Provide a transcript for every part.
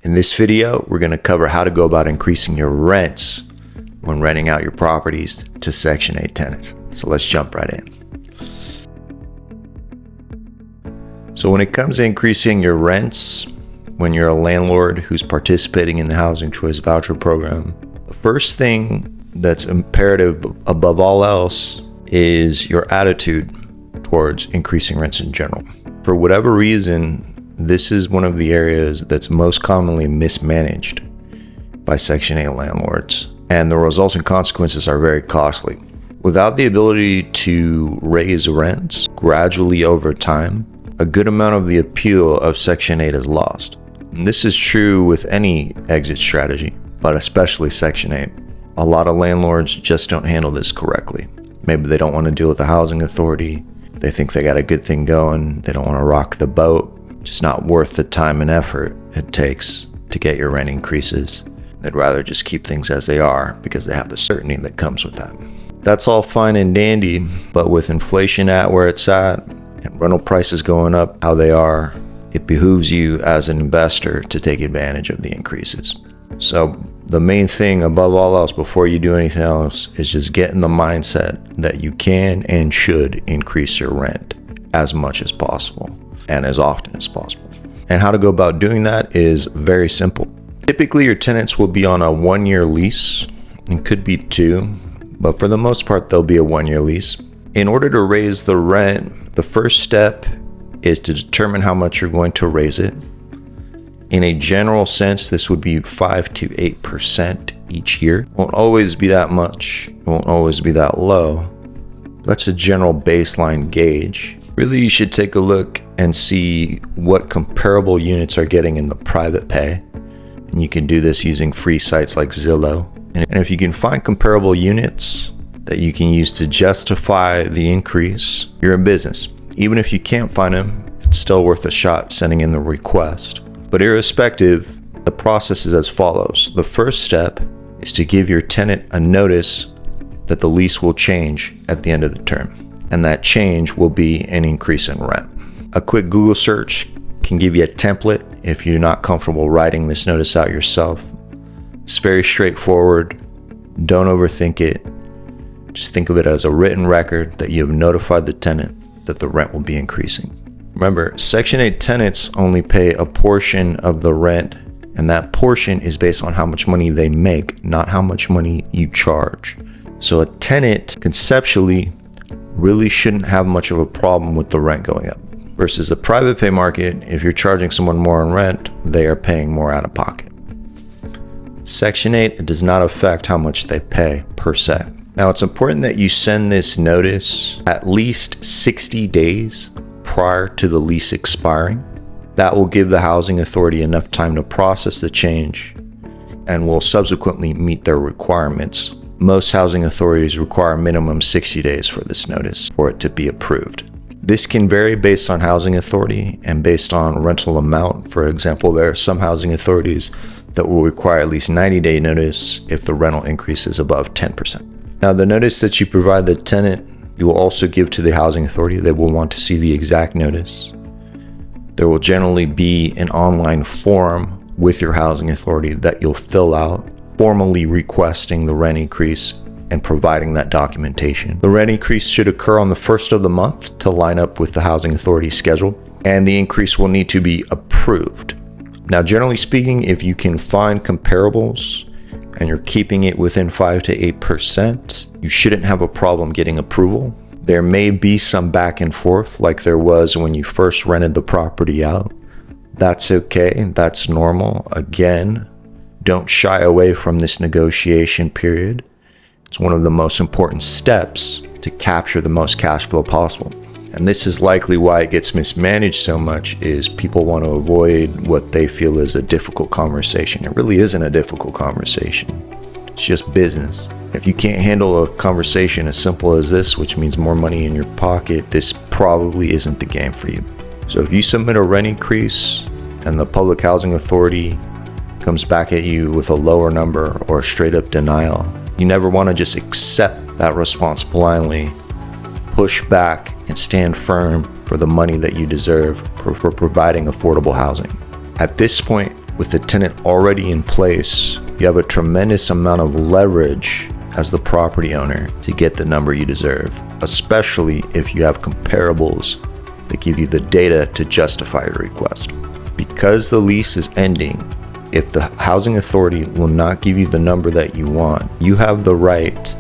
In this video, we're going to cover how to go about increasing your rents when renting out your properties to Section 8 tenants. So let's jump right in. So when it comes to increasing your rents, when you're a landlord who's participating in the Housing Choice Voucher Program, the first thing that's imperative above all else is your attitude towards increasing rents in general. For whatever reason, this is one of the areas that's most commonly mismanaged by Section 8 landlords, and the results and consequences are very costly. Without the ability to raise rents gradually over time, a good amount of the appeal of Section 8 is lost. And this is true with any exit strategy, but especially Section 8. A lot of landlords just don't handle this correctly. Maybe they don't want to deal with the housing authority. They think they got a good thing going. They don't want to rock the boat. Just not worth the time and effort it takes to get your rent increases. They'd rather just keep things as they are because they have the certainty that comes with that. That's all fine and dandy, but with inflation at where it's at and rental prices going up how they are, it behooves you as an investor to take advantage of the increases. So the main thing above all else before you do anything else is just get in the mindset that you can and should increase your rent as much as possible and as often as possible. And how to go about doing that is very simple. Typically your tenants will be on a 1-year lease, and could be 2, but for the most part they'll be a 1-year lease. In order to raise the rent, the first step is to determine how much you're going to raise it. In a general sense, this would be 5 to 8% each year. It won't always be that much, it won't always be that low. That's a general baseline gauge. Really, you should take a look and see what comparable units are getting in the private pay. And you can do this using free sites like Zillow. And if you can find comparable units that you can use to justify the increase, you're in business. Even if you can't find them, it's still worth a shot sending in the request. But irrespective, the process is as follows. The first step is to give your tenant a notice that the lease will change at the end of the term, and that change will be an increase in rent. A quick Google search can give you a template if you're not comfortable writing this notice out yourself. It's very straightforward. Don't overthink it. Just think of it as a written record that you have notified the tenant that the rent will be increasing. Remember, Section 8 tenants only pay a portion of the rent, and that portion is based on how much money they make, not how much money you charge. So a tenant conceptually really shouldn't have much of a problem with the rent going up. Versus the private pay market, if you're charging someone more in rent, they are paying more out of pocket. Section 8, it does not affect how much they pay per se. Now it's important that you send this notice at least 60 days prior to the lease expiring. That will give the housing authority enough time to process the change and will subsequently meet their requirements. Most housing authorities require a minimum 60 days for this notice for it to be approved. This can vary based on housing authority and based on rental amount. For example, there are some housing authorities that will require at least 90-day notice if the rental increase is above 10%. Now, the notice that you provide the tenant, you will also give to the housing authority. They will want to see the exact notice. There will generally be an online form with your housing authority that you'll fill out, formally requesting the rent increase and providing that documentation. The rent increase should occur on the first of the month to line up with the housing authority schedule, and the increase will need to be approved. Now, generally speaking, if you can find comparables and you're keeping it within 5 to 8%, you shouldn't have a problem getting approval. There may be some back and forth like there was when you first rented the property out. That's okay, that's normal. Again, don't shy away from this negotiation period. It's one of the most important steps to capture the most cash flow possible. And this is likely why it gets mismanaged so much, is people want to avoid what they feel is a difficult conversation. It really isn't a difficult conversation. It's just business. If you can't handle a conversation as simple as this, which means more money in your pocket, this probably isn't the game for you. So if you submit a rent increase and the public housing authority comes back at you with a lower number or a straight up denial, you never want to just accept that response blindly. Push back and stand firm for the money that you deserve for providing affordable housing. At this point, with the tenant already in place, you have a tremendous amount of leverage as the property owner to get the number you deserve, especially if you have comparables that give you the data to justify your request. Because the lease is ending, if the housing authority will not give you the number that you want, you have the right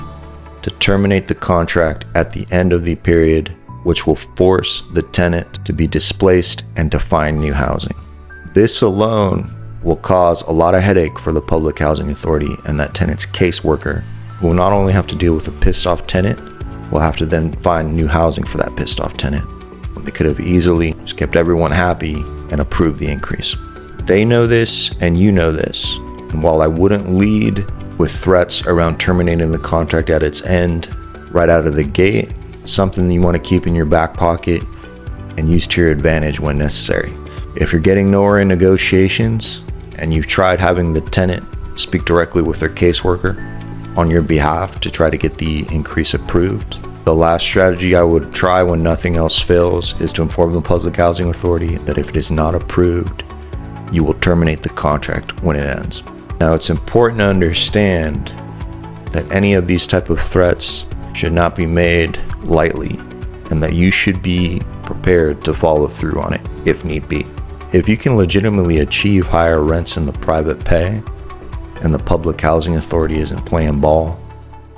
to terminate the contract at the end of the period, which will force the tenant to be displaced and to find new housing. This alone will cause a lot of headache for the public housing authority and that tenant's caseworker, who will not only have to deal with a pissed off tenant, will have to then find new housing for that pissed off tenant. They could have easily just kept everyone happy and approved the increase. They know this and you know this. And while I wouldn't lead with threats around terminating the contract at its end right out of the gate, it's something you want to keep in your back pocket and use to your advantage when necessary. If you're getting nowhere in negotiations and you've tried having the tenant speak directly with their caseworker on your behalf to try to get the increase approved, the last strategy I would try when nothing else fails is to inform the public housing authority that if it is not approved, you will terminate the contract when it ends. Now, it's important to understand that any of these type of threats should not be made lightly, and that you should be prepared to follow through on it if need be. If you can legitimately achieve higher rents in the private pay and the public housing authority isn't playing ball,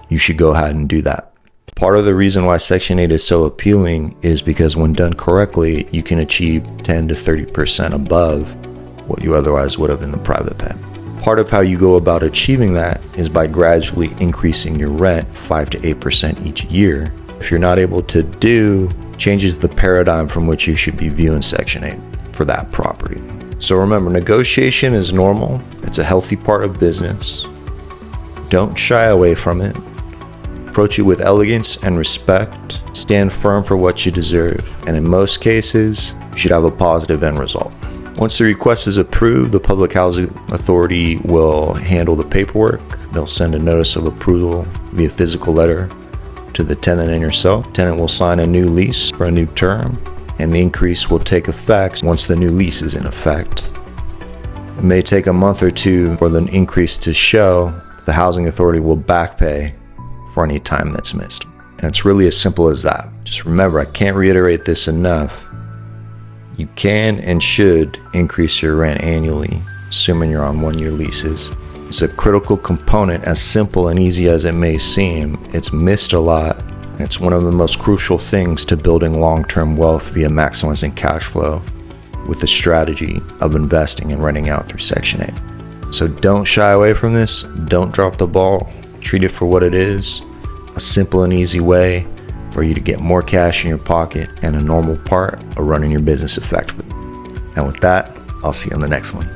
you should go ahead and do that. Part of the reason why Section 8 is so appealing is because when done correctly, you can achieve 10 to 30% above what you otherwise would have in the private pay. Part of how you go about achieving that is by gradually increasing your rent 5 to 8% each year. If you're not able to do, changes the paradigm from which you should be viewing Section 8 for that property. So remember, negotiation is normal. It's a healthy part of business. Don't shy away from it. Approach it with elegance and respect. Stand firm for what you deserve. And in most cases, you should have a positive end result. Once the request is approved, the Public Housing Authority will handle the paperwork. They'll send a notice of approval via physical letter to the tenant and yourself. The tenant will sign a new lease for a new term, and the increase will take effect once the new lease is in effect. It may take a month or two for the increase to show. The housing authority will back pay for any time that's missed. And it's really as simple as that. Just remember, I can't reiterate this enough. You can and should increase your rent annually, assuming you're on one-year leases. It's a critical component, as simple and easy as it may seem. It's missed a lot, and it's one of the most crucial things to building long-term wealth via maximizing cash flow with the strategy of investing and renting out through Section 8. So don't shy away from this. Don't drop the ball. Treat it for what it is, a simple and easy way for you to get more cash in your pocket and a normal part of running your business effectively. And with that, I'll see you on the next one.